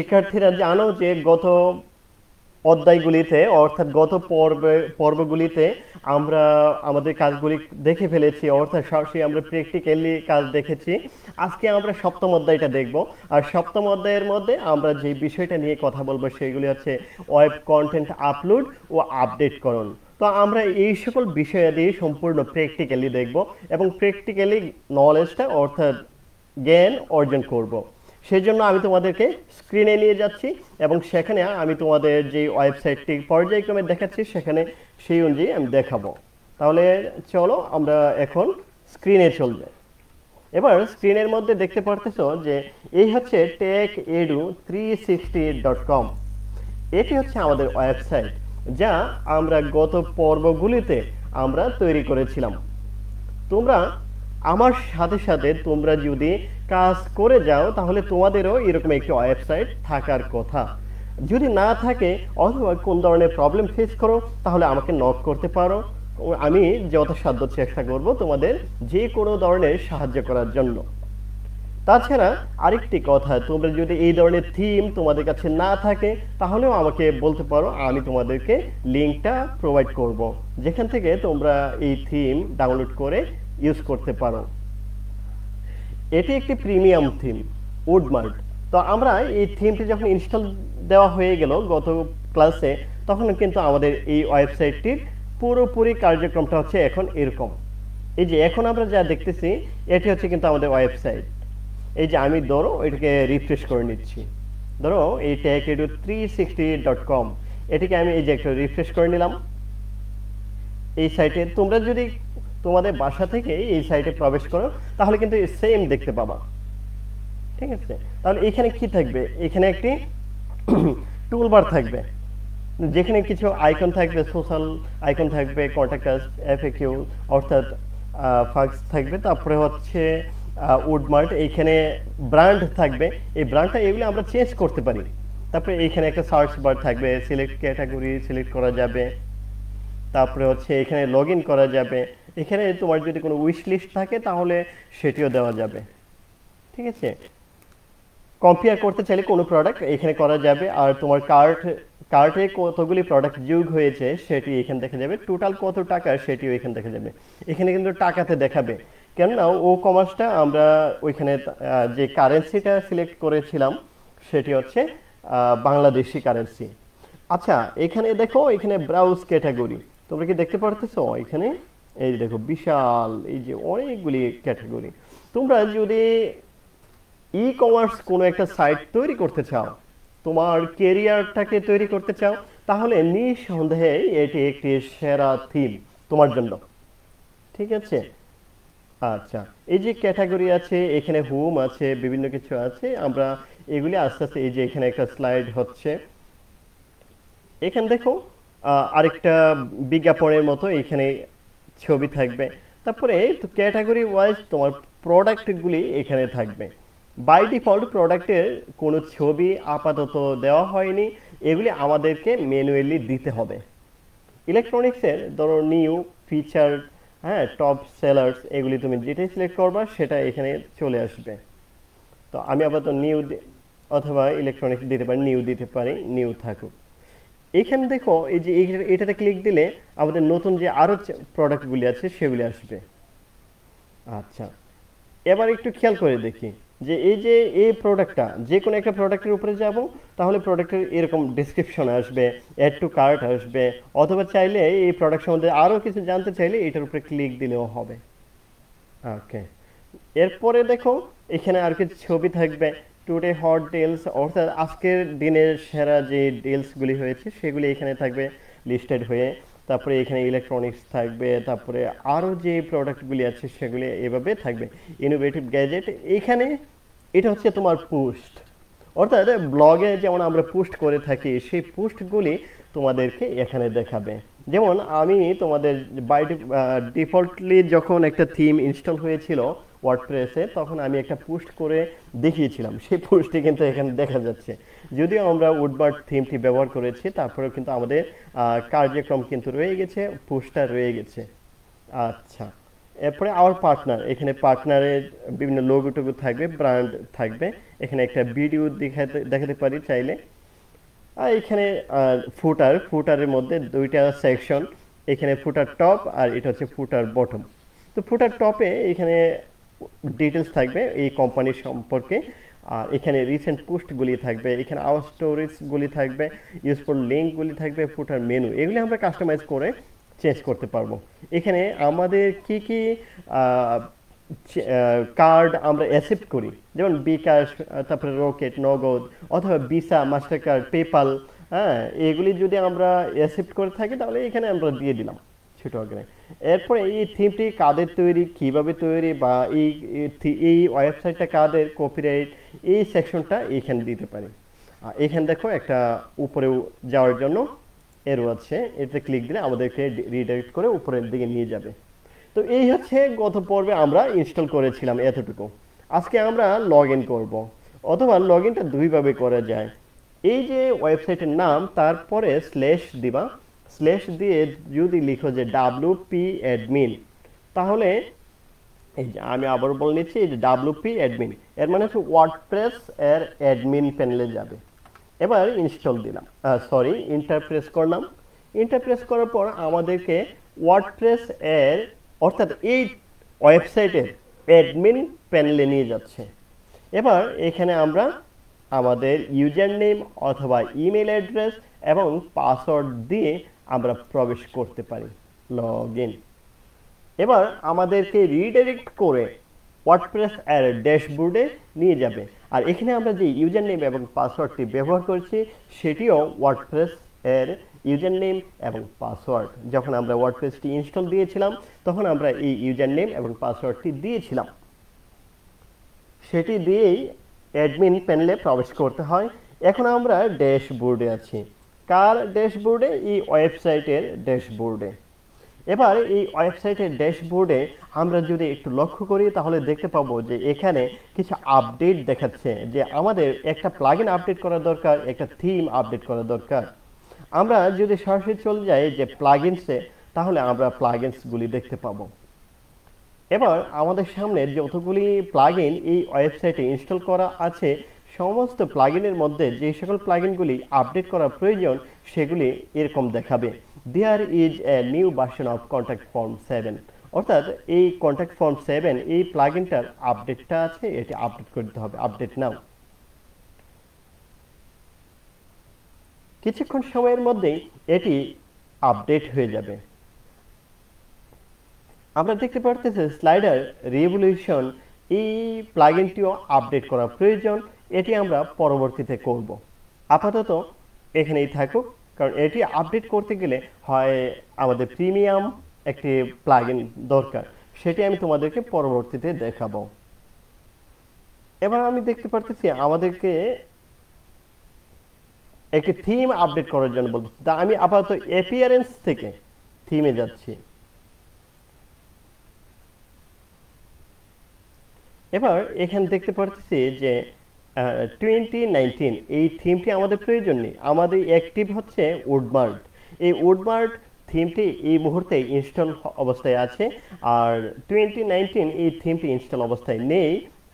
শিক্ষার্থীরা জানো যে গত অধ্যায়গুলিতে অর্থাৎ গত পর্বগুলিতে আমরা আমাদের কাজগুলি দেখে ফেলেছি, অর্থাৎ সরাসরি আমরা প্র্যাকটিক্যালি কাজ দেখেছি। আজকে আমরা সপ্তম অধ্যায়টা দেখব। আর সপ্তম অধ্যায়ের মধ্যে আমরা যে বিষয়টা নিয়ে কথা বলবো সেগুলি হচ্ছে ওয়েব কন্টেন্ট আপলোড ও আপডেটকরণ। তো আমরা এই সকল বিষয়াদি সম্পূর্ণ প্র্যাকটিক্যালি দেখব এবং প্র্যাকটিক্যালি নলেজটা অর্থাৎ জ্ঞান অর্জন করব। সেই জন্য আমি তোমাদেরকে স্ক্রিনে নিয়ে যাচ্ছি এবং সেখানে আমি তোমাদের যে ওয়েবসাইটটি পর্যায়ক্রমে দেখাচ্ছি সেখানে সেই অনুযায়ী আমি দেখাবো। তাহলে চলো আমরা এখন স্ক্রিনে চলবে। এবার স্ক্রিনের মধ্যে দেখতে পারতেছো যে এই হচ্ছে techedu360.com। এটি হচ্ছে আমাদের ওয়েবসাইট যা আমরা গত পর্বগুলিতে আমরা তৈরি করেছিলাম। তোমরা আমার সাথে সাথে তোমরা যদি কাজ করে যাও তাহলে তোমাদেরও এরকম একটি ওয়েবসাইট থাকার কথা। যদি না থাকে অথবা কোন ধরনের প্রবলেম ফেস করো তাহলে আমাকে নক করতে পারো। আমি যথাসাধ্য চেষ্টা করব তোমাদের যে কোনো ধরনের সাহায্য করার জন্য। তাছাড়া আরেকটি কথা, তোমরা যদি এই ধরনের থিম তোমাদের কাছে না থাকে তাহলেও আমাকে বলতে পারো, আমি তোমাদেরকে লিঙ্কটা প্রোভাইড করব যেখান থেকে তোমরা এই থিম ডাউনলোড করে ইউজ করতে পারো। এটি একটি প্রিমিয়াম থিম উডমার্ট। তো আমরা এই থিমটি যখন ইনস্টল দেওয়া হয়ে গেল গত ক্লাসে, তখন কিন্তু আমাদের এই ওয়েবসাইটটির পুরোপুরি কার্যক্রমটা হচ্ছে এখন এরকম। এই যে এখন আমরা যা দেখতেছি এটি হচ্ছে কিন্তু আমাদের ওয়েবসাইট। এই যে আমি ধরো এটাকে রিফ্রেশ করে নিচ্ছি, ধরো এই techedu360.com, এটিকে আমি এই যে একটা রিফ্রেশ করে নিলাম। এই সাইটে তোমরা যদি তোমাদের বাসা থেকে এই সাইটে প্রবেশ করো তাহলে কিন্তু সেম দেখতে পাবা। ঠিক আছে, তাহলে এখানে কি থাকবে? এখানে একটি টুলবার থাকবে যেখানে কিছু আইকন থাকবে, সোশ্যাল আইকন থাকবে, কন্টাক্ট আস, এফএকিউ অর্থাৎ ফাক্স থাকবে, তারপরে হচ্ছে উডমার্ট, এইখানে ব্র্যান্ড থাকবে। এই ব্র্যান্ডটা এগুলো আমরা চেঞ্জ করতে পারি। তারপরে এইখানে একটা সার্চ বার থাকবে, সিলেক্ট ক্যাটাগরি সিলেক্ট করা যাবে। তারপরে হচ্ছে এখানে লগ ইন করা যাবে। এখানে তোমার যদি কোনো উইশ লিস্ট থাকে তাহলে সেটিও দেওয়া যাবে। ঠিক আছে, কম্পেয়ার করতে চাইলে কোনো প্রোডাক্ট এখানে করা যাবে। আর তোমার কার্টে কতগুলি প্রোডাক্ট যোগ হয়েছে সেটি এখানে দেখা যাবে। টোটাল কত টাকা সেটিও এখানে দেখা যাবে। এখানে কিন্তু টাকাতে দেখাবে, কেননা ও কমার্সটা আমরা ওইখানে যে কারেন্সিটা সিলেক্ট করেছিলাম সেটি হচ্ছে বাংলাদেশি কারেন্সি। আচ্ছা, এখানে দেখো, এখানে ব্রাউজ ক্যাটাগরি, তোমরা কি দেখতে পারতেছো? এখানে এই দেখো বিশাল, এই যে অনেকগুলি ক্যাটাগরি। তোমরা যদি ই কমার্স কোনো একটা সাইট তৈরি করতে চাও, তোমার কেরিয়ারটাকে তৈরি করতে চাও, তাহলে নিঃসন্দেহে এটি একটি সেরা থিম তোমার জন্য। ঠিক আছে, আচ্ছা, এই যে ক্যাটাগরি আছে, এখানে হোম আছে, বিভিন্ন কিছু আছে। আমরা এগুলি আস্তে আস্তে, এই যে এখানে একটা স্লাইড হচ্ছে, এখানে দেখো আরেকটা বিজ্ঞাপনের মতো এখানে ছবি থাকবে। তারপরে ক্যাটাগরি ওয়াইজ তোমার প্রোডাক্টগুলি এখানে থাকবে। বাই ডিফল্ট প্রোডাক্টের কোনো ছবি আপাতত দেওয়া হয়নি, এগুলি আমাদেরকে ম্যানুয়ালি দিতে হবে। ইলেকট্রনিক্সের ধরো নিউ ফিচার, হ্যাঁ, টপ সেলার্স, এগুলি তুমি যেটাই সিলেক্ট করবা সেটা এখানে চলে আসবে। তো আমি আপাতত নিউ অথবা ইলেকট্রনিক্স দিতে পারি, নিউ দিতে পারি, নিউ থাকুক। এখানে দেখো, এই যে এটাতে ক্লিক দিলে আমাদের নতুন যে আরো প্রোডাক্টগুলি আছে সেগুলি আসবে। আচ্ছা, এবার একটু খেয়াল করে দেখি যে এই যে এই প্রোডাক্টটা, যে কোনো একটা প্রোডাক্টের উপরে যাব তাহলে প্রোডাক্টের এরকম ডেসক্রিপশন আসবে, অ্যাড টু কার্ট আসবে, অথবা চাইলে এই প্রোডাক্ট সম্বন্ধে আরো কিছু জানতে চাইলে এটার উপরে ক্লিক দিলেও হবে। ওকে, এরপরে দেখো এখানে আর কিছু ছবি থাকবে, টুডে হট ডিলস, অর্থাৎ আজকের দিনের সেরা যে ডিলসগুলি হয়েছে সেগুলি এখানে থাকবে লিস্টেড হয়ে। তারপরে এখানে ইলেকট্রনিক্স থাকবে, তারপরে আরও যে প্রোডাক্টগুলি আছে সেগুলি এভাবে থাকবে। ইনোভেটিভ গ্যাজেট, এখানে এটা হচ্ছে তোমার পোস্ট, অর্থাৎ ব্লগে যেমন আমরা পোস্ট করে থাকি সেই পোস্টগুলি তোমাদেরকে এখানে দেখাবে। যেমন আমি তোমাদের বাই ডিফল্টলি যখন একটা থিম ইনস্টল হয়েছিল ওয়ার্ডপ্রেসে, তখন আমি একটা পোস্ট করে দেখিয়েছিলাম, সেই পোস্টটি কিন্তু এখানে দেখা যাচ্ছে। যদিও আমরা উডবার্ড থিমটি ব্যবহার করেছি তারপরেও কিন্তু আমাদের কার্যক্রম কিন্তু রয়ে গেছে, পোস্টটা রয়ে গেছে। আচ্ছা, এরপরে আওয়ার পার্টনার, এখানে পার্টনারের বিভিন্ন লোগো টোগো থাকবে, ব্র্যান্ড থাকবে, এখানে একটা ভিডিও দেখাতে পারি চাইলে। আর এখানে ফুটারের মধ্যে দুইটা সেকশন, এখানে ফুটার টপ আর এটা হচ্ছে ফুটার বটম। তো ফুটার টপে এখানে ডিটেলস থাকবে এই কোম্পানির সম্পর্কে, আর এখানে রিসেন্ট পোস্টগুলি থাকবে, এখানে আওয়ার স্টোরিজগুলি থাকবে, ইউজফুল লিঙ্কগুলি থাকবে, ফুটার মেনু, এগুলি আমরা কাস্টমাইজ করে চেঞ্জ করতে পারবো। এখানে আমাদের কি কি কার্ড আমরা অ্যাকসেপ্ট করি, যেমন বিকাশ, তারপরে রকেট, নগদ অথবা ভিসা, মাস্টার কার্ড, পেপাল, হ্যাঁ, এগুলি যদি আমরা অ্যাকসেপ্ট করে থাকি তাহলে এখানে আমরা দিয়ে দিলাম ছোট আকারে। এরপরে এই থিমটি কাদের তৈরি, কিভাবে তৈরি, বা এই ওয়েবসাইটটা কাদের, কপিরাইট, এই সেকশনটা এইখানে দিতে পারি। আর এখানে দেখো একটা উপরে যাওয়ার জন্য এরো আছে, এতে ক্লিক দিলে আমাদেরকে রিডাইরেক্ট করে উপরের দিকে নিয়ে যাবে। তো এই হচ্ছে গত পর্বে আমরা ইনস্টল করেছিলাম এতটুকু। আজকে আমরা লগ ইন করবো, অথবা লগ ইনটা দুইভাবে করা যায়। এই যে ওয়েবসাইটের নাম, তারপরে স্ল্যাশ দিবা, স্ল্যাশ দিয়ে যদি লিখো যে WP অ্যাডমিন, তাহলে এই যে আমি আবার বলে নিচ্ছি, এই যে WP অ্যাডমিন এর মানে হচ্ছে ওয়ার্ডপ্রেস এর অ্যাডমিন প্যানেলে যাবে। এবার ইনস্টল দিলাম, সরি ইন্টারপ্রেস করলাম। ইন্টারপ্রেস করার পর আমাদেরকে ওয়ার্ডপ্রেস এর অর্থাৎ এই ওয়েবসাইটের অ্যাডমিন প্যানেলে নিয়ে যাচ্ছে। এবার এখানে আমরা আমাদের ইউজার নেম অথবা ইমেল অ্যাড্রেস এবং পাসওয়ার্ড দিয়ে আমরা প্রবেশ করতে পারি, লগ ইন। এবার আমাদেরকে রিডাইরেক্ট করে ওয়ার্ডপ্রেস এর ড্যাশবোর্ডে নিয়ে যাবে। আর এখানে আমরা যে ইউজার নেম এবং পাসওয়ার্ডটি ব্যবহার করছি সেটিও ওয়ার্ডপ্রেস এর ইউজার নেম এবং পাসওয়ার্ড। যখন আমরা ওয়ার্ডপ্রেসটি ইনস্টল দিয়েছিলাম তখন আমরা এই ইউজার নেম এবং পাসওয়ার্ডটি দিয়েছিলাম, সেটি দিয়েই অ্যাডমিন প্যানেলে প্রবেশ করতে হয়। এখন আমরা ড্যাশবোর্ডে আছি। কার ড্যাশবোর্ডে? এই ওয়েবসাইটের ড্যাশবোর্ডে। এবার এই ওয়েবসাইটের ড্যাশবোর্ডে আমরা যদি একটু লক্ষ্য করি তাহলে দেখতে পাবো যে এখানে কিছু আপডেট দেখাচ্ছে, যে আমাদের একটা প্লাগইন আপডেট করা দরকার, একটা থিম আপডেট করা দরকার। আমরা যদি সরাসরি চলে যাই যে প্লাগইনসে, তাহলে আমরা প্লাগইনসগুলি দেখতে পাবো। এবার আমাদের সামনে যতগুলি প্লাগইন এই ওয়েবসাইটে ইনস্টল করা আছে, সমস্ত প্লাগইনের মধ্যে যে সকল প্লাগইনগুলি আপডেট করা প্রয়োজন সেগুলি এরকম দেখাবে। There is a new version of contact form 7, অর্থাৎ এই কন্ট্যাক্ট ফর্ম 7 এই প্লাগইনটার আপডেটটা আছে, এটি আপডেট করতে হবে, আপডেট নাও। কিছুক্ষণ সময়ের মধ্যেই এটি আপডেট হয়ে যাবে। আমরা দেখতে পারতেছি স্লাইডার রিভলিউশন, এই প্লাগইনটিও আপডেট করা প্রয়োজন, এটি আমরা পরবর্তীতে করব। আপাতত এখানেই থাকুক, কারণ এটি আপডেট করতে গেলে হয় আমাদের প্রিমিয়াম একটি প্লাগইন দরকার, সেটি আমি তোমাদেরকে পরবর্তীতে দেখাবো। এবার আমি দেখতে পারতেছি আমাদেরকে একটি থিম আপডেট করার জন্য বলতেছি। তা আমি আপাতত অ্যাপিয়ারেন্স থেকে থিমে যাচ্ছি। এবার এখানে দেখতে পাচ্ছি যে 2019 এই থিমটি আমাদের প্রয়োজন নেই, আমাদের অ্যাক্টিভ হচ্ছে উডমার্ট। এই উডমার্ট থিমটি এই মুহূর্তে ইনস্টল অবস্থায় আছে, আর 2019 এই থিমটি ইনস্টল অবস্থায় নেই,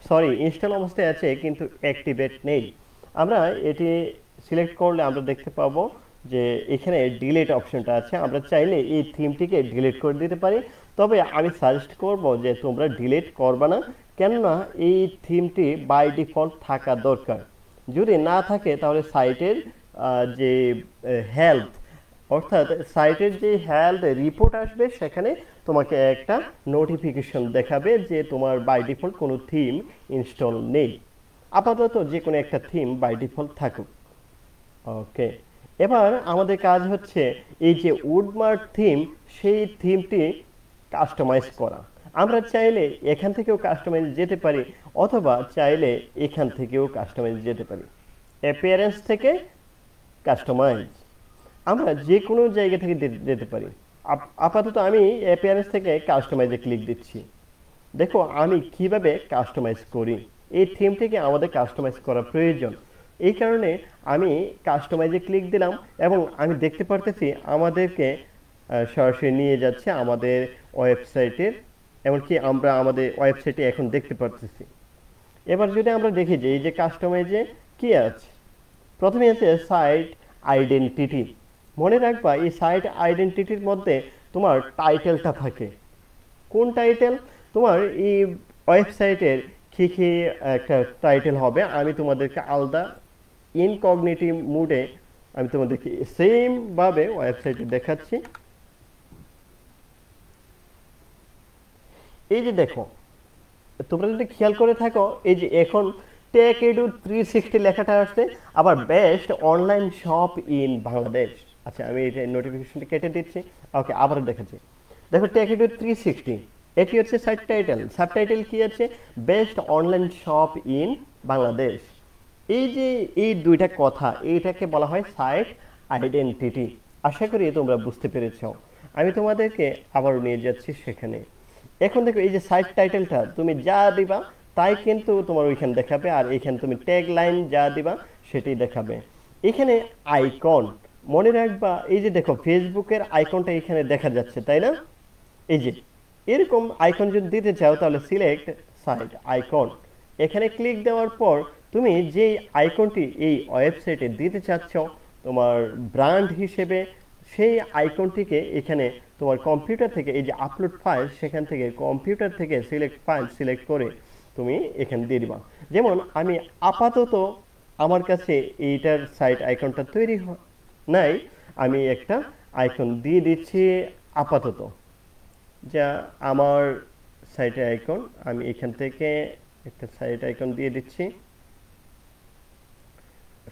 সরি ইনস্টল অবস্থায় আছে কিন্তু অ্যাক্টিভেট নেই। আমরা এটি সিলেক্ট করলে আমরা দেখতে পাবো যে এখানে ডিলিট অপশনটা আছে, আমরা চাইলে এই থিমটিকে ডিলিট করে দিতে পারি। তবে আমি সাজেস্ট করব যে তোমরা ডিলিট করবে না, কেননা এই থিমটি বাই ডিফল্ট থাকা দরকার। যদি না থাকে তাহলে সাইটের যে হেলথ, অর্থাৎ সাইটের যে হেলথ রিপোর্ট আসবে সেখানে তোমাকে একটা নোটিফিকেশন দেখাবে যে তোমার বাই ডিফল্ট কোনো থিম ইনস্টল নেই। আপাতত যে কোনো একটা থিম বাই ডিফল্ট থাকুক। ওকে, এবার আমাদের কাজ হচ্ছে এই যে উডমার্ট থিম, সেই থিমটি কাস্টমাইজ করা। আমরা চাইলে এখান থেকেও কাস্টমাইজ যেতে পারি, অথবা চাইলে এখান থেকেও কাস্টমাইজ যেতে পারি। অ্যাপিয়ারেন্স থেকে কাস্টমাইজ, আমরা যে কোনো জায়গা থেকে যেতে পারি। আপাতত আমি অ্যাপিয়ারেন্স থেকে কাস্টমাইজে ক্লিক দিচ্ছি। দেখো আমি কিভাবে কাস্টমাইজ করি। এই থিমটিকে আমাদের কাস্টমাইজ করা প্রয়োজন, এই কারণে আমি কাস্টমাইজে ক্লিক দিলাম এবং আমি দেখতে পারতেছি আমাদেরকে সরাসরি নিয়ে যাচ্ছে আমাদের ওয়েবসাইটের থিমে। এবার আমরা এমনকি আমরা আমাদের ওয়েবসাইটে এখন দেখতে পারতেছি। এবার যদি আমরা দেখি যে এই যে কাস্টমাইজে কি আছে, প্রথমে আছে সাইট আইডেন্টিটি। মনে রাখবা এই সাইট আইডেন্টিটির মধ্যে তোমার টাইটেলটা থাকে। কোন টাইটেল? তোমার এই ওয়েবসাইটের কি কি একটা টাইটেল হবে, আমি তোমাদেরকে আলাদা ইনকগনিটিভ মুডে আমি তোমাদেরকে সেম ভাবে ওয়েবসাইটে দেখাচ্ছি। এই যে দেখো, তোমরা যদি খেয়াল করে থাকো, এই যে এখন টেক এডু 360 লেখাটা আসছে, আবার best online shop in Bangladesh. আচ্ছা, আমি এটা নোটিফিকেশনটা কেটে দিচ্ছি। ওকে, আবার দেখাচ্ছি। দেখো টেক এডু 360, এটি হচ্ছে সাইট টাইটেল। সাবটাইটেল কি আছে? Best online shop in Bangladesh. এই যে এই দুইটা কথা, এইটাকে বলা হয় সাইট আইডেন্টিটি। আশা করি তোমরা বুঝতে পেরেছ। আমি তোমাদেরকে আবারও নিয়ে যাচ্ছি সেখানে। এখন দেখো, এই যে সাইট টাইটেলটা তুমি যা দিবা তাই কিন্তু তোমার ওইখানে দেখাবে, আর এখানে তুমি ট্যাগ লাইন যা দিবা সেটাই দেখাবে। এখানে আইকন মনে রাখবা, এই যে দেখো ফেসবুকের আইকনটা এখানে দেখা যাচ্ছে, তাই না? এই যে এরকম আইকন যদি দিতে চাও তাহলে সিলেক্ট সাইট আইকন। এখানে ক্লিক দেওয়ার পর তুমি যেই আইকনটি এই ওয়েবসাইটে দিতে চাচ্ছ তোমার ব্র্যান্ড হিসেবে, সেই আইকনটিকে এখানে তোমার কম্পিউটার থেকে, এই যে আপলোড ফাইল, সেখান থেকে কম্পিউটার থেকে সিলেক্ট ফাইল সিলেক্ট করে তুমি এখানে দিয়ে দিবা। যেমন আমি আপাতত আমার কাছে এইটার সাইট আইকনটা তৈরি নাই, আমি একটা আইকন দিয়ে দিচ্ছি আপাতত, যা আমার সাইটের আইকন। আমি এখান থেকে একটা সাইট আইকন দিয়ে দিচ্ছি,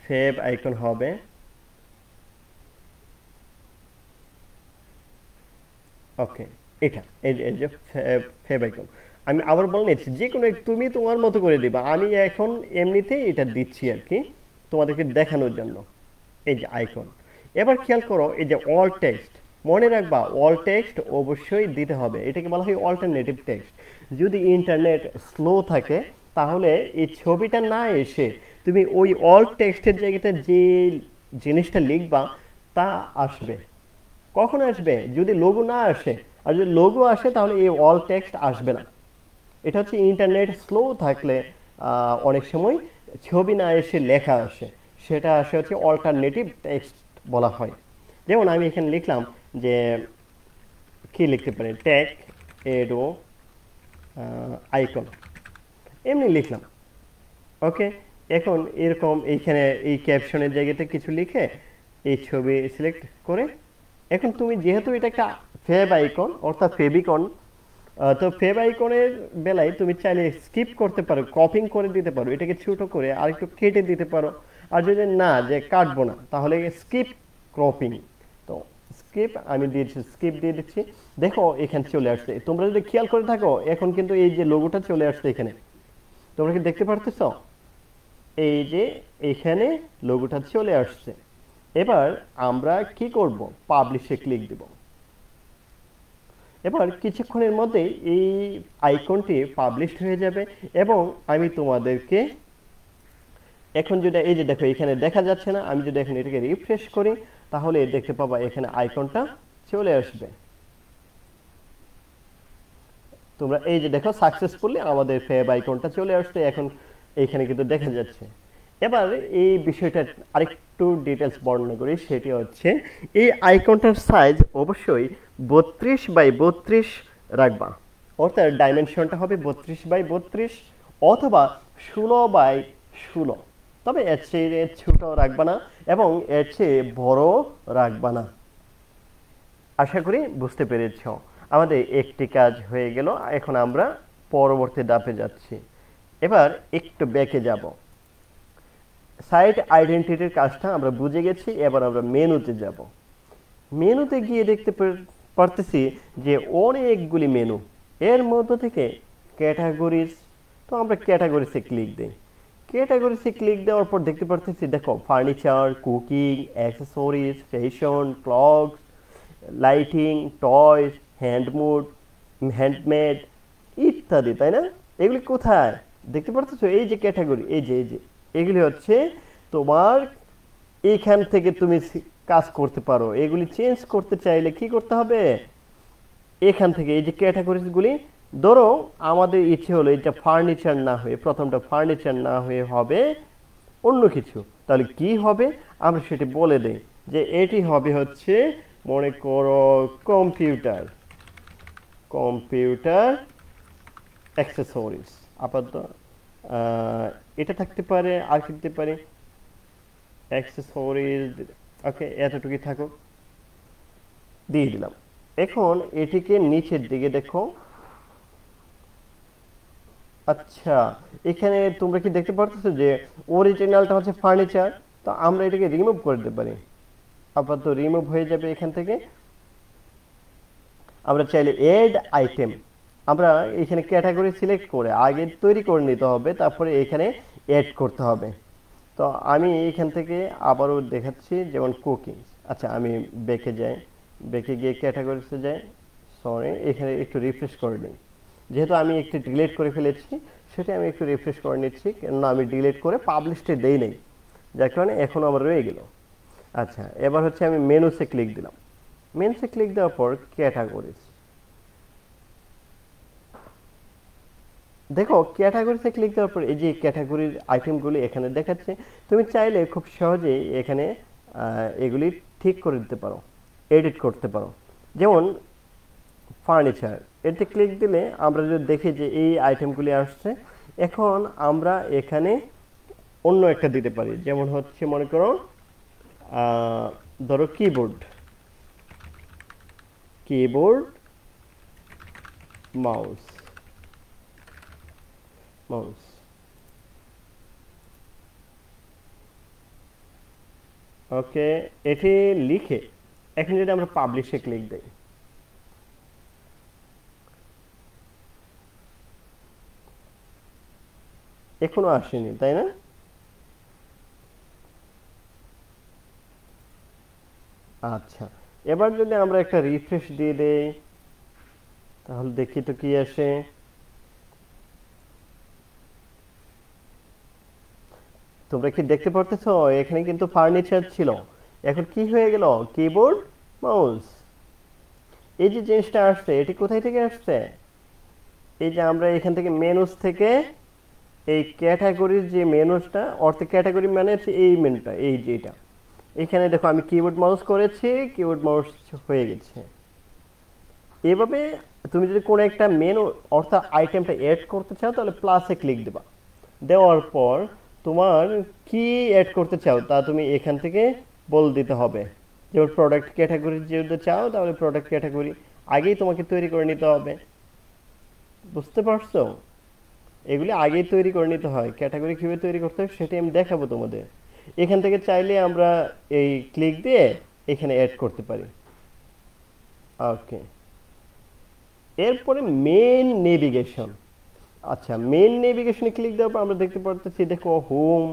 ফেভ আইকন হবে। ওকে, এটা এই যে ফেভ আইকন। আমি আবার বলে নিচ্ছি, যে কোনো তুমি তোমার মতো করে দিবা, আমি এখন এমনিতেই এটা দিচ্ছি আর কি তোমাদেরকে দেখানোর জন্য। এই যে আইকন। এবার খেয়াল করো, এই যে অল টেক্সট, মনে রাখবা অল টেক্সট অবশ্যই দিতে হবে। এটাকে বলা হয় অল্টারনেটিভ টেক্সট। যদি ইন্টারনেট স্লো থাকে তাহলে এই ছবিটা না এসে তুমি ওই অল টেক্সটের জায়গাতে যে জিনিসটা লিখবা তা আসবে। কখন আসবে? যদি লোগো না আসে। আর যদি লোগো আসে তাহলে এই অল টেক্সট আসবে না। এটা হচ্ছে ইন্টারনেট স্লো থাকলে অনেক সময় ছবি না এসে লেখা আসে, সেটা আসে হচ্ছে অল্টারনেটিভ টেক্সট বলা হয়। যেমন আমি এখানে লিখলাম যে কি লিখতে পারি, ট্যাগ এডো আইকন, এমনি লিখলাম। ওকে, এখন এরকম এইখানে এই ক্যাপশনের জায়গাতে কিছু লিখে এই ছবি সিলেক্ট করে, এখন তুমি যেহেতু এটা একটা ফেভ আইকন অর্থাৎ ফেভিকন, তো ফেভ আইকনের বেলায় তুমি চাইলে স্কিপ করতে পারো, কপিং করে দিতে পারো, এটাকে ছোট করে আর একটু কেটে দিতে পারো। আর যদি না যে কাটবো না তাহলে স্কিপ ক্রপিং, তো স্কিপ আমি দিয়েছি, স্কিপ দিয়ে দিচ্ছি। দেখো এখানে চলে আসছে। তোমরা যদি খেয়াল করে থাকো এখন কিন্তু এই যে লোগোটা চলে আসছে এখানে, তোমরা কি দেখতে পারতেছ? এই যে এখানে লোগোটা চলে আসছে। এবার আমরা কি করব? পাবলিশে ক্লিক দেব। এবার কিছুক্ষণের মধ্যে এই আইকনটি পাবলিশড হয়ে যাবে এবং আমি তোমাদেরকে এখন যেটা, এই যে দেখো এখানে দেখা যাচ্ছে না, আমি যদি এখন এটাকে রিফ্রেশ করি তাহলে দেখতে পাবা এখানে আইকনটা চলে আসবে। তোমরা এই যে দেখো সাকসেসফুলি আমাদের ফেভ আইকনটা চলে আসছে, এখন এইখানে কিন্তু দেখা যাচ্ছে। এবার এই বিষয়টা আরেকটু ডিটেলস বর্ণনা করি, সেটি হচ্ছে এই আইকনটার সাইজ অবশ্যই 32x32 রাখবা, অর্থাৎ ডাইমেনশনটা হবে 32x32 অথবা 16x16, তবে এর চেয়ে ছোট রাখবা না এবং এর চেয়ে বড় রাখবা না। আশা করি বুঝতে পেরেছ। আমাদের একটি কাজ হয়ে গেল, এখন আমরা পরবর্তী ধাপে যাচ্ছি। এবার একটু ব্যাকে যাব। সাইট আইডেন্টিটির কাজটা আমরা বুঝে গেছি, এবার আমরা মেনুতে যাব। মেনুতে গিয়ে দেখতে পারতেছি যে অনেকগুলি মেনু, এর মধ্যে থেকে ক্যাটাগরিজ, তো আমরা ক্যাটাগরিজে ক্লিক দিই। ক্যাটাগরিজে ক্লিক দেওয়ার পর দেখতে পারতেছি, দেখো furniture, cooking, accessories, fashion, clothes, lighting, toys, handmade ইত্যাদি, তাই না? এগুলি কোথায় দেখতে পারতেছো? এই যে ক্যাটাগরি, এই যে এগুলি হচ্ছে তোমার, এইখান থেকে তুমি কাজ করতে পারো। এগুলি চেঞ্জ করতে চাইলে কি করতে হবে? এখান থেকে এই যে ক্যাটাগরিজগুলি ধরো আমাদের ইচ্ছে হলো এটা ফার্নিচার না হয়ে, প্রথমটা ফার্নিচার না হয়ে হবে অন্য কিছু, তাহলে কি হবে আমরা সেটি বলে দেই যে এটি হবে হচ্ছে মনে করো কম্পিউটার, কম্পিউটার অ্যাক্সেসরিজ আপাতত এটা থাকতে পারে, আর কি দিতে পারে অ্যাক্সেসরিজ। ওকে, এতটুকুই থাকুক, দিয়ে দিলাম। এখন এটিকে নিচের দিকে দেখো। আচ্ছা, এখানে তোমরা কি দেখতে পারতেছো যে অরিজিনালটা হচ্ছে ফার্নিচার, তো আমরা এটাকে রিমুভ করে দিতে পারি। আপাতত রিমুভ হয়ে যাবে এখান থেকে। আমরা চাইলে এড আইটেম, আমরা এখানে ক্যাটাগরি সিলেক্ট করে আগে তৈরি করে নিতে হবে, তারপরে এখানে এড করতে হবে। তো আমি এখান থেকে আবারও দেখাচ্ছি, যেমন কুকিং। আচ্ছা, আমি বেঁকে যাই, বেঁকে গিয়ে ক্যাটাগরিতে যাই। সরি, এখানে একটু রিফ্রেশ করে নিই, যেহেতু আমি একটু ডিলিট করে ফেলেছি সেটা আমি একটু রিফ্রেশ করে নিচ্ছি, কেননা আমি ডিলিট করে পাবলিশটে দেই নেই, যার কারণে এখনও আমার রয়ে গেল। আচ্ছা, এবার হচ্ছে আমি মেনুসে ক্লিক দিলাম। মেনুসে ক্লিক দেওয়ার পর ক্যাটাগরিজ, দেখো ক্যাটাগরিতে ক্লিক দেওয়ার পর এই যে ক্যাটাগরির আইটেমগুলি এখানে দেখাচ্ছে। তুমি চাইলে খুব সহজেই এখানে এগুলি ঠিক করে দিতে পারো, এডিট করতে পারো। যেমন ফার্নিচার, এতে ক্লিক দিলে আমরা যদি দেখি যে এই আইটেমগুলি আসছে, এখন আমরা এখানে অন্য একটা দিতে পারি। যেমন হচ্ছে মনে করো ধরো কিবোর্ড, কিবোর্ড, মাউস, মাউস। ওকে, এটি লিখে এখন যদি আমরা পাবলিশে ক্লিক দিই, এখনো আসেনি তাই না? আচ্ছা, এবার যদি আমরা একটা রিফ্রেশ দিয়ে দেই, তাহলে দেখি তো কি আসে। তোমরা কি দেখতে পারতেছো এখানে কিন্তু ফার্নিচার ছিল, এখন কি হয়ে গেল কিবোর্ড, মাউস। এই যে জিনিসটা আসছে এটি কোথায় থেকে আসছে? এই যে আমরা এখান থেকে মেনুস থেকে এই ক্যাটাগরির যে মেনুসটা, অর্থাৎ ক্যাটাগরি মানে হচ্ছে এই মেনুটা, এই যে এটা, এখানে দেখো আমি কিবোর্ড মাউস করেছি, কিবোর্ড মাউস হয়ে গেছে। এভাবে তুমি যদি কোনো একটা মেনু অর্থাৎ আইটেমটা এড করতে চাও তাহলে প্লাসে ক্লিক দেবা, দেওয়ার পর তোমার কি অ্যাড করতে চাও তা তুমি এখান থেকে বলে দিতে হবে। যেমন প্রোডাক্ট ক্যাটাগরি যদি চাও তাহলে প্রোডাক্ট ক্যাটাগরি আগেই তোমাকে তৈরি করে নিতে হবে। বুঝতে পারছো? এগুলি আগেই তৈরি করে নিতে হয়, ক্যাটাগরি কিভাবে তৈরি করতে হয় সেটা আমি দেখাবো তোমাদের। এখান থেকে চাইলে আমরা এই ক্লিক দিয়ে এখানে অ্যাড করতে পারি। ওকে, এরপরে মেন নেভিগেশন। আচ্ছা, মেন নেভিগেশনে ক্লিক দেওয়ার পর আমরা দেখতে পাচ্ছি, দেখো হোম,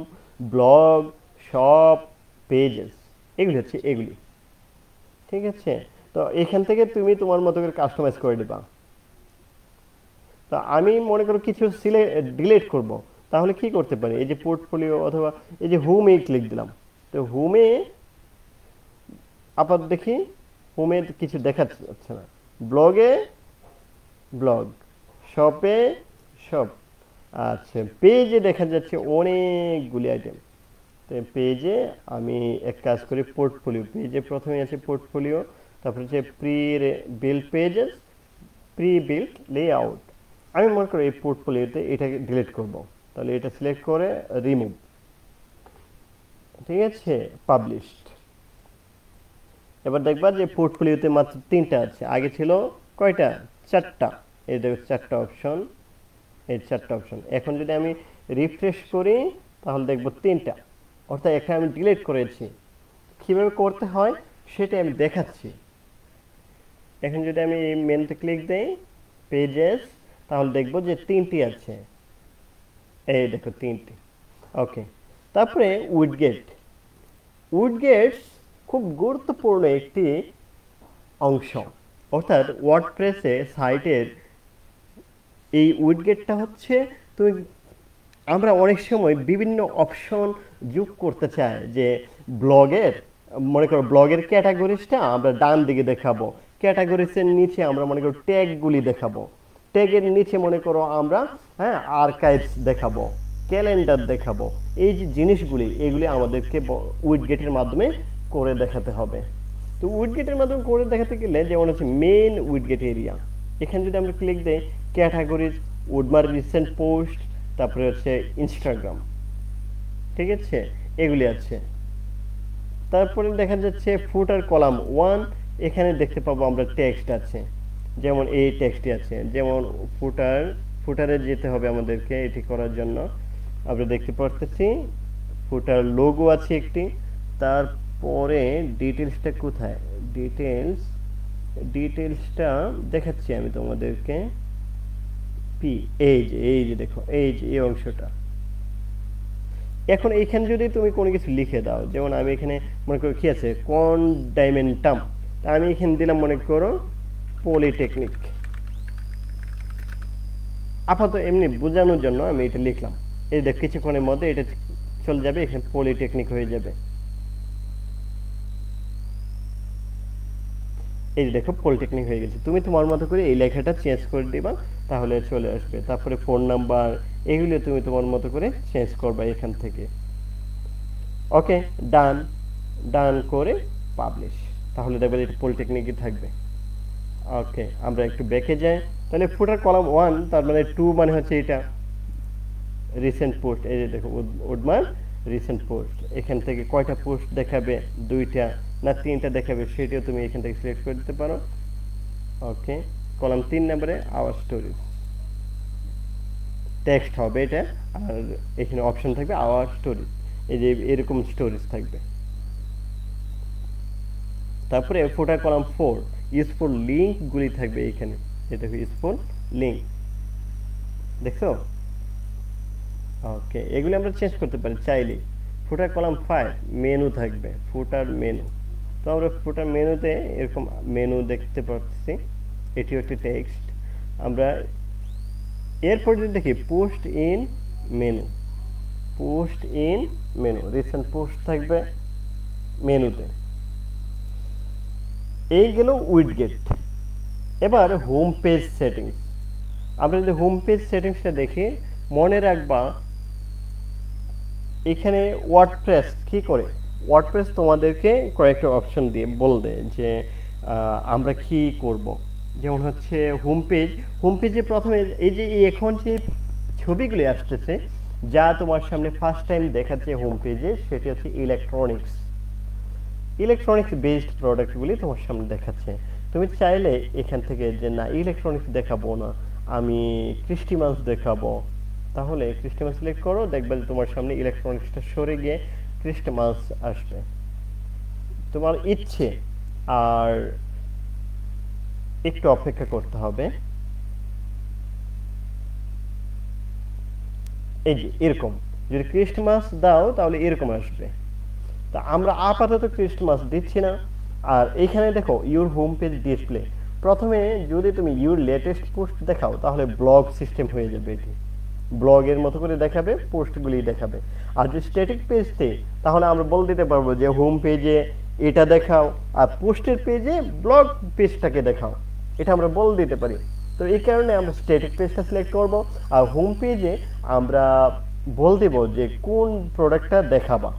ব্লগ, শপ, পেজেস, এগুলি হচ্ছে এগুলি। ঠিক আছে, তো এখান থেকে তুমি তোমার মতো করে কাস্টমাইজ করে দিবা। তো আমি মনে করো কিছু ডিলিট করব, তাহলে কি করতে পারি? এই যে পোর্টফোলিও অথবা এই যে হোমে ক্লিক দিলাম, তো হোমে আপাতত দেখি হোমে কিছু দেখা যাচ্ছে না, ব্লগে ব্লগ, শপে শপ। আচ্ছা, পেজে দেখা যাচ্ছে অনেকগুলি আইটেম। তো পেজে আমি এক কাজ করি, পোর্টফোলিও পেজে প্রথমে আছে পোর্টফোলিও, তারপর হচ্ছে pre build pages, pre build layout. আমি মনে করি এই পোর্টফোলিওতে এটাকে ডিলিট করব, তাহলে এটা সিলেক্ট করে রিমুভ। ঠিক আছে, পাবলিশড। এবার দেখবা যে পোর্টফোলিওতে মাত্র 3টা আছে, আগে ছিল কয়টা? 4টা। এই দেখো 4টা অপশন, এই 4টা অপশন। এখন যদি আমি রিফ্রেশ করি তাহলে দেখব 3টা, অর্থাৎ এখানে আমি ডিলিট করেছি। কিভাবে করতে হয় সেটা আমি দেখাচ্ছি। এখন যদি আমি এই মেনুতে ক্লিক দেই, পেজেস, তাহলে দেখব যে 3টি আছে, এই দেখো 3টি। ওকে, তারপরে উইডগেট। উইডগেটস খুব গুরুত্বপূর্ণ একটি অংশ, অর্থাৎ ওয়ার্ডপ্রেসে সাইটের এই উইডগেটটা হচ্ছে তুমি, আমরা অনেক সময় বিভিন্ন অপশন যোগ করতে চাই। যে ব্লগের, মনে করো ব্লগের ক্যাটাগরিজটা আমরা ডান দিকে দেখাবো, ক্যাটাগরিজের নিচে আমরা মনে করো ট্যাগগুলি দেখাবো। ট্যাগের নিচে মনে করো আমরা হ্যাঁ আর্কাইভস দেখাবো, ক্যালেন্ডার দেখাবো, এই যে জিনিসগুলি এগুলি আমাদেরকে উইডগেটের মাধ্যমে করে দেখাতে হবে। তো উইডগেটের মাধ্যমে করে দেখাতে গেলে যেমন হচ্ছে মেইন উইডগেট এরিয়া, এখানে যদি আমরা ক্লিক দেই ক্যাটাগরিজ, উডমার রিসেন্ট পোস্ট, তারপরে হচ্ছে ইনস্টাগ্রাম, ঠিক আছে, এগুলি আছে। তারপরে দেখা যাচ্ছে ফুটার কলাম 1, এখানে দেখতে পাবো আমরা টেক্সট আছে, যেমন এই টেক্সটটি আছে, যেমন ফুটারে যেতে হবে আমাদেরকে এটি করার জন্য। আমরা দেখতে পাচ্ছি ফুটার লোগো আছে একটি, তারপরে ডিটেলসটা কোথায়, ডিটেলসটা দেখাচ্ছি আমি তোমাদেরকে, এই যে দেখো এই অংশটা। এখন এইখানে যদি তুমি কোনো কিছু লিখে দাও, যেমন আমি এখানে মনে করো কি আছে কনডাইমেন্টাম, তা আমি এখানে দিলাম মনে করো পলিটেকনিক, আপাতত এমনি বোঝানোর জন্য আমি এটা লিখলাম। এই দেখ কিছুক্ষণের মধ্যে এটা চলে যাবে, এখানে পলিটেকনিক হয়ে যাবে। এই যে দেখো পলিটেকনিক হয়ে গেছে। তুমি তোমার মতো করে এই লেখাটা চেঞ্জ করে দিবা, তাহলে চলে আসবে। তারপরে ফোন নাম্বার এগুলো তুমি তোমার মতো করে চেঞ্জ করবা এখান থেকে। ওকে, ডান করে পাবলিশ, তাহলে দেখবে এটা পলিটেকনিকই থাকবে। ওকে, আমরা একটু ব্যাকে যাই। তাহলে ফুটার কলাম 1, তার মানে 2 মানে হচ্ছে এটা রিসেন্ট পোস্ট। এই যে দেখো উডমার রিসেন্ট পোস্ট, এখান থেকে কয়টা পোস্ট দেখাবে, 2টা না 3টা দেখাবে, সেটাও তুমি এখান থেকে সিলেক্ট করে দিতে পারো। ওকে, কলাম 3 নম্বরে আওয়ার স্টোরিজ, টেক্সট হবে এটা, আর এখানে অপশন থাকবে আওয়ার স্টোরিজ, এই যে এরকম স্টোরিজ থাকবে। তারপরে ফুটার কলাম 4 ইউজফুল লিঙ্ক গুলি থাকবে এখানে, এটা ইউজফুল লিঙ্ক, দেখছো? ওকে, এগুলি আমরা চেঞ্জ করতে পারি চাইলে। ফুটার কলাম 5 মেনু থাকবে, ফুটার মেনু। তো আমরা ফুটার মেনুতে এরকম মেনু দেখতে পাচ্ছি, এটি একটি টেক্সট। আমরা এরপর যদি দেখি post in menu, recent post থাকবে মেনুতে। এই গেল উইডগেট। এবার হোম পেজ সেটিংস। আমরা যদি হোম পেজ সেটিংসটা দেখি, মনে রাখবা এখানে ওয়ার্ডপ্রেস কি করে, ওয়ার্ডপ্রেস তোমাদেরকে কয়েকটা অপশন দিয়ে বলবে যে আমরা কি করব। যেমন হচ্ছে হোম পেজে প্রথমে এই যে এখন যে ছবিগুলি আসতেছে, যা তোমার সামনে ফার্স্ট টাইম দেখাচ্ছে হোম পেজে, সেটি হচ্ছে ইলেকট্রনিক্স বেসড প্রোডাক্টগুলি তোমার সামনে দেখাচ্ছে। তুমি চাইলে এখান থেকে যে না ইলেকট্রনিক্স দেখাবো না, আমি ক্রিস্টিমাস দেখাবো, তাহলে ক্রিস্টিমাস সিলেক্ট করো, দেখবে তোমার সামনে ইলেকট্রনিক্সটা সরে গিয়ে ক্রিস্টমাস আসবে। তোমার ইচ্ছে, আর একটু অপেক্ষা করতে হবে। এই যে এরকম যদি ক্রিস্টমাস দাও তাহলে এরকম আসবে। তা আমরা আপাতত ক্রিস্টমাস দিচ্ছি না। আর এইখানে দেখো ইউর হোম পেজ ডিসপ্লে, প্রথমে যদি তুমি ইউর লেটেস্ট পোস্ট দেখাও তাহলে ব্লগ সিস্টেম হয়ে যাবে, এটি ব্লগের মতো করে দেখাবে, পোস্টগুলি দেখাবে। আর যদি স্ট্যাটিক পেজতে, তাহলে আমরা বলে দিতে পারবো যে হোম পেজে এটা দেখাও, আর পোস্টের পেজে ব্লগ পেজটাকে দেখাও, এটা আমরা বলে দিতে পারি। তো এই কারণে আমরা স্ট্যাটিক পেজটা সিলেক্ট করব, আর হোম পেজে আমরা বল দেব যে কোন প্রোডাক্টটা দেখাবা।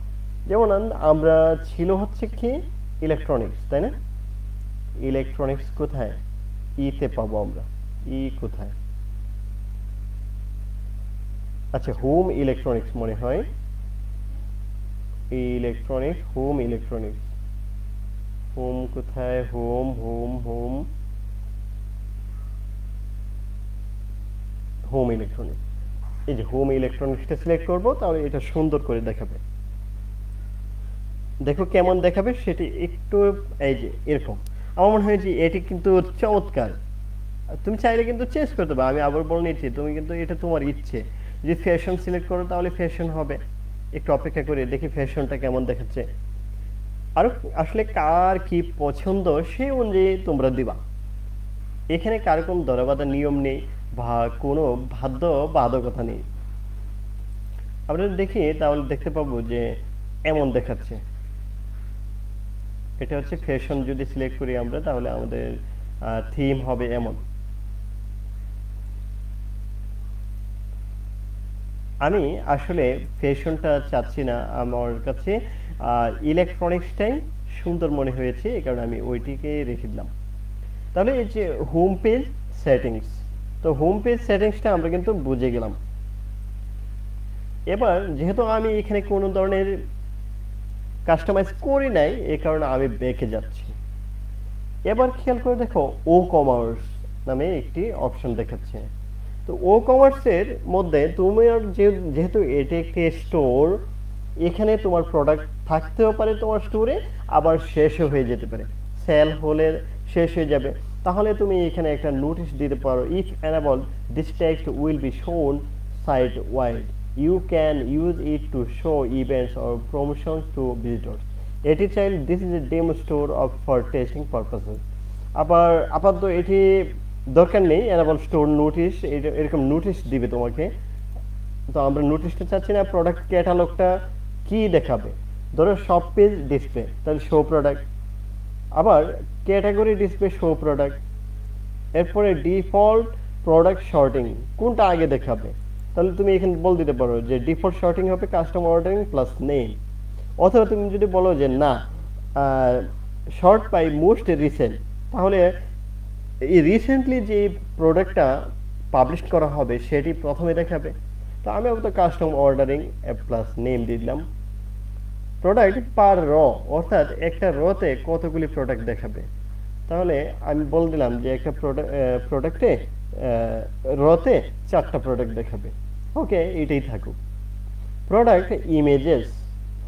যেমন আমরা ছিল হচ্ছে কি ইলেকট্রনিক্স, তাই না? ইলেকট্রনিক্স কোথায়, ইতে পাবো আমরা, ই কোথায়, আচ্ছা হোম ইলেকট্রনিক্স মনে হয়, হোম কোথায়, হোম ইলেকট্রনিক্স। এই যে হোম ইলেকট্রনিক্সটা সিলেক্ট করব, তাহলে এটা সুন্দর করে দেখাবে। দেখো কেমন দেখাবে সেটি একটু, এই যে এরকম। আমার মনে হয় যে এটি কিন্তু চমৎকার। তুমি চাইলে কিন্তু চেঞ্জ করতে পারো, আমি আবার বলে নিচ্ছি, তুমি কিন্তু এটা তোমার ইচ্ছে। যদি ফ্যাশন সিলেক্ট করো তাহলে ফ্যাশন হবে। একটু অপেক্ষা করে দেখি ফ্যাশনটা কেমন দেখাচ্ছে। আর আসলে কার কি পছন্দ সেই অনুযায়ী তোমরা দিবা। এখানে কার কোন ধরাবাঁধা নিয়ম নেই বা কোনো বাধ্যবাধকতা নেই। আমরা দেখি তাহলে দেখতে পাবো যে এমন দেখাচ্ছে। এটা হচ্ছে ফ্যাশন, যদি সিলেক্ট করি আমরা তাহলে আমাদের থিম হবে এমন। আমি আসলে ফ্যাশনটা চাচ্ছি না, আমার কাছে ইলেকট্রনিক্সটাই সুন্দর মনে হয়েছে, এই কারণে আমি ওইটিকে রেখে দিলাম। তাহলে এই যে হোম পেজ সেটিংস, তো হোম পেজ সেটিংসটা আমরা কিন্তু বুঝে গেলাম। এবার যেহেতু আমি এখানে কোনো ধরনের কাস্টমাইজ করি নাই, এই কারণে আমি ব্যাকে যাচ্ছি। এবার খেয়াল করে দেখো, ও কমার্স নামে একটি অপশন দেখাচ্ছে। তো ও কমার্সের মধ্যে তুমি যেহেতু এটি একটি স্টোর, এখানে তোমার প্রোডাক্ট থাকতেও পারে তোমার স্টোরে, আবার শেষও হয়ে যেতে পারে, সেল হলে শেষ হয়ে যাবে। তাহলে তুমি এখানে একটা নোটিশ দিতে পারো, if enable this text will be shown site wide, you can use it to show events or promotions to visitors. এটি চাইলে this is a demo store of for testing purposes. আবার আপাতত এটি দরকার নেই, এনাবল স্টোর নোটিশ এরকম notice দিবে তোমাকে। তো আমরা নোটিশটা চাচ্ছি না। প্রোডাক্ট ক্যাটালগটা কি দেখাবে, ধরো সব পেজ ডিসপ্লে, তাহলে শো প্রোডাক্ট। আবার ক্যাটাগরি ডিসপ্লে শো প্রোডাক্ট। এরপরে ডিফল্ট প্রোডাক্ট শর্টিং, কোনটা আগে দেখাবে, তাহলে তুমি এখানে বল দিতে পারো যে ডিফল্ট শর্টিং হবে কাস্টমার অর্ডারিং প্লাস নেম। অথবা তুমি যদি বলো যে না, শর্ট বাই মোস্ট রিসেন্ট, তাহলে এই রিসেন্টলি যে প্রোডাক্টটা পাবলিশ করা হবে সেটি প্রথমে দেখাবে। তো আমি আপাতত কাস্টমার অর্ডারিং প্লাস নেম দিয়ে দিলাম। প্রোডাক্ট পার র, অর্থাৎ একটা রতে কতগুলি প্রোডাক্ট দেখাবে, তাহলে আমি বলে দিলাম যে একটা প্রোডাক্টে রতে 4টা প্রোডাক্ট দেখাবে। ওকে, এটাই থাকুক। প্রোডাক্ট ইমেজেস,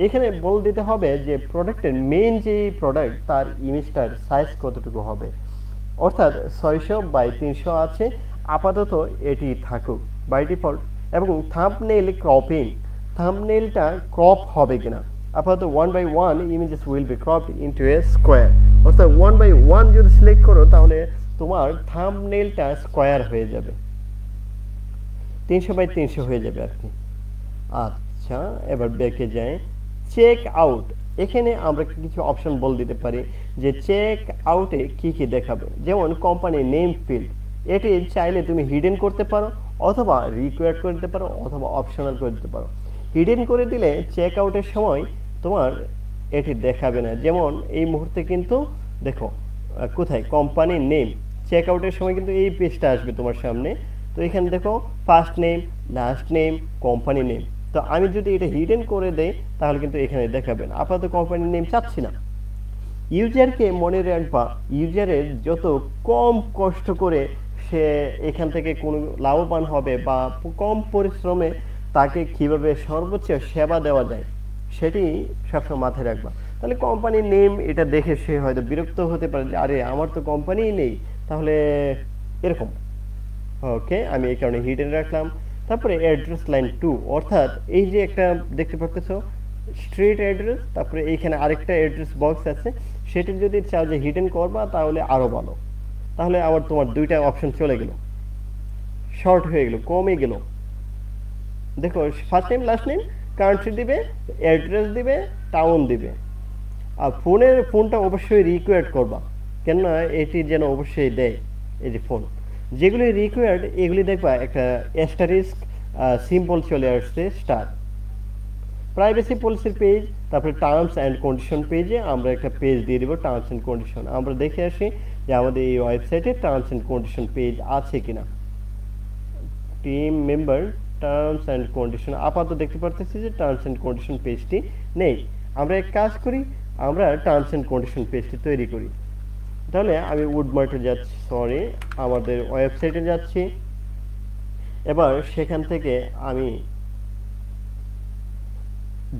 এখানে বলে দিতে হবে যে প্রোডাক্টের মেইন যে প্রোডাক্ট তার ইমেজটার সাইজ কতটুকু হবে, অর্থাৎ 600 বাই 300 আছে, আপাতত এটি থাকুক বাই ডিফল্ট। এবং থাম্বনেইল ক্রপিং, থাম্বনেইলটা ক্রপ হবে কিনা, আপাতত 1/1 images will be cropped into a square, অর্থাৎ 1/1 যদি সিলেক্ট করো তাহলে তোমার থাম্বনেইলটা স্কোয়ার হয়ে যাবে, 300 বাই 300 হয়ে যাবে আর কি। আচ্ছা, এবার ব্যাকে যাই। চেক আউট, এখানে আমরা কিছু অপশন বলে দিতে পারি যে চেক আউটে কি কি দেখাবে, যেমন কোম্পানি নেম ফিল্ড, এটি চাইলে তুমি হিডেন করতে পারো, অথবা রিকোয়ার্ড করে দিতে পারো, অথবা অপশনাল করে দিতে পারো। হিডেন করে দিলে চেক আউটের সময় তোমার এটি দেখাবে না। যেমন এই মুহূর্তে কিন্তু দেখো কোথায় কোম্পানি নেম, চেক আউটের সময় কিন্তু এই পেজটা আসবে তোমার সামনে। তো এখানে দেখো first name, last name, company name. তো আমি যদি এটা হিডেন করে দেই তাহলে কিন্তু এখানে দেখাবেন। আপাতত কোম্পানির নেম চাচ্ছি না। ইউজারকে মনে রাখবা, ইউজারের যত কম কষ্ট করে সে এখান থেকে কোনো লাভবান হবে বা কম পরিশ্রমে তাকে কিভাবে সর্বোচ্চ সেবা দেওয়া যায় সেটি সবসময় মাথায় রাখবা। তাহলে কোম্পানির নেম এটা দেখে সে হয়তো বিরক্ত হতে পারে যে আরে আমার তো কোম্পানিই নেই, তাহলে এরকম। ওকে, আমি এই কারণে হিডেন রাখলাম। তারপরে অ্যাড্রেস লাইন 2, অর্থাৎ এই যে একটা দেখতে পাচ্ছ স্ট্রিট অ্যাড্রেস, তারপরে এইখানে আরেকটা অ্যাড্রেস বক্স আছে, সেটা যদি চাও যে হিডেন করবা তাহলে আরো ভালো। তাহলে আবার তোমার দুইটা অপশন চলে গেল, শর্ট হয়ে গেল, কমে গেল। দেখো first name, last name, country দিবে, অ্যাড্রেস দিবে, টাউন দিবে। আর ফোনটা অবশ্যই রিকোয়ার্ড করবা, কেননা এটি যেন অবশ্যই দেয়। এই যে ফোন যেগুলি রিকোয়ার্ড, এগুলি দেখবা একটা অ্যাস্টারিস্ক সিম্বল চলে আসছে, স্টার। প্রাইভেসি পলিসির পেজ, তারপরে টার্মস অ্যান্ড কন্ডিশন পেজে আমরা একটা পেজ দিয়ে দিব, টার্মস অ্যান্ড কন্ডিশন। আমরা দেখে আসি যে আমাদের এই ওয়েবসাইটে টার্মস অ্যান্ড কন্ডিশন পেজ আছে কিনা। Team member terms and condition, আপাতত দেখতে পারতেছি যে টার্মস অ্যান্ড কন্ডিশন পেজটি নেই। আমরা এক কাজ করি, আমরা টার্মস অ্যান্ড কন্ডিশন পেজটি তৈরি করি। তাহলে আমি উডমার্টে যাচ্ছি, সরি আমাদের ওয়েবসাইটে যাচ্ছি। এবার সেখান থেকে আমি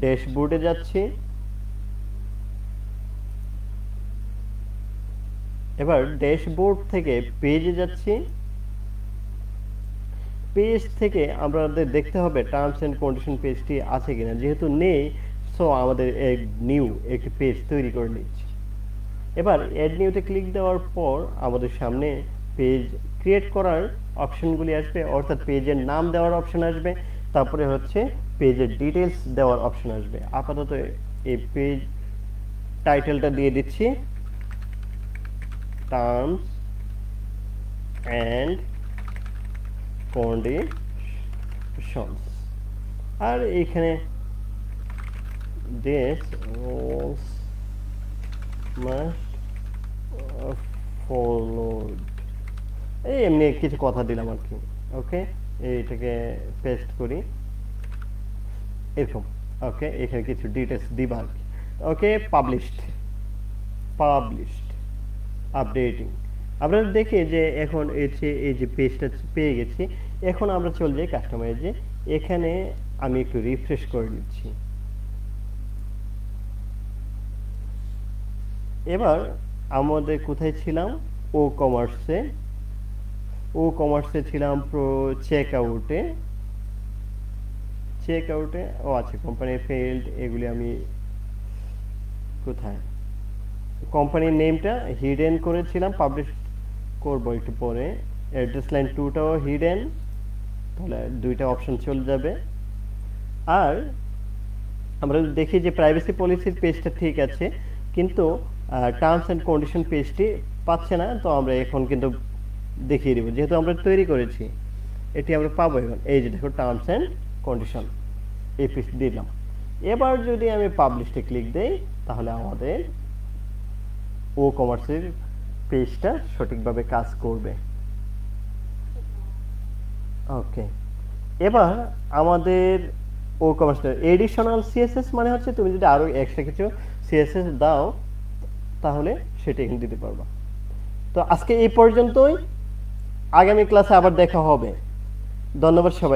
ড্যাশবোর্ডে যাচ্ছি। এবার ড্যাশবোর্ড থেকে পেজে যাচ্ছি। পেজ থেকে আমাদের দেখতে হবে টার্মস অ্যান্ড কন্ডিশন পেজটি আছে কিনা, যেহেতু নেই সো আমাদের নিউ একটি পেজ তৈরি করে নিচ্ছি। এবার অ্যাড নিউতে ক্লিক দেওয়ার পর আমাদের সামনে পেজ ক্রিয়েট করার অপশনগুলি আসবে, অর্থাৎ পেজের নাম দেওয়ার অপশন আসবে, তারপরে হচ্ছে পেজের ডিটেলস দেওয়ার অপশন আসবে। আপাতত এই পেজ টাইটেলটা দিয়ে দিচ্ছি টার্মস অ্যান্ড কন্ডিশনস। আর এখানে this was must followed, এই এমনি কিছু কথা দিলাম আর কি। ওকে, এইটাকে পেস্ট করি এরকম। ওকে, এখানে কিছু ডিটেলস দিবা আর কি। ওকে, পাবলিশড আপডেটিং। আমরা দেখি যে এখন এই যে পেজটা পেয়ে গেছি। এখন আমরা চলে যাই কাস্টমাইজে। এখানে আমি একটু রিফ্রেশ করে দিচ্ছি। এবার আমাদের কোথায় ছিলাম? ও কমার্সে ছিলাম প্রো চেক আউটে। ও আচ্ছা, কোম্পানি ফেইল্ড, এগুলি আমি কোথায় কোম্পানির নেমটা হিডেন করেছিলাম, পাবলিশ করব একটু পরে। অ্যাড্রেস লাইন 2টাও হিডেন, তাহলে দুইটা অপশন চলে যাবে। আর আমরা দেখি যে প্রাইভেসি পলিসির পেজটা ঠিক আছে, কিন্তু টার্মস অ্যান্ড কন্ডিশন পেজটি পাচ্ছে না। তো আমরা এখন কিন্তু দেখিয়ে দিব, যেহেতু আমরা তৈরি করেছি এটি আমরা পাবো। এখন এই যে দেখো টার্মস অ্যান্ড কন্ডিশন, এই পেজ দিলাম। এবার যদি আমি পাবলিশে ক্লিক দেই, তাহলে আমাদের ও কমার্সের পেজটা সঠিকভাবে কাজ করবে। ওকে, এবার আমাদের ও কমার্সের এডিশনাল সিএসএস মানে হচ্ছে তুমি যদি আরো এক্সট্রা কিছু সিএসএস দাও, তাহলে সেটা এখানে দিতে পারবা। তো আজকে এই পর্যন্তই, আগামী ক্লাসে আবার দেখা হবে। ধন্যবাদ সবাই।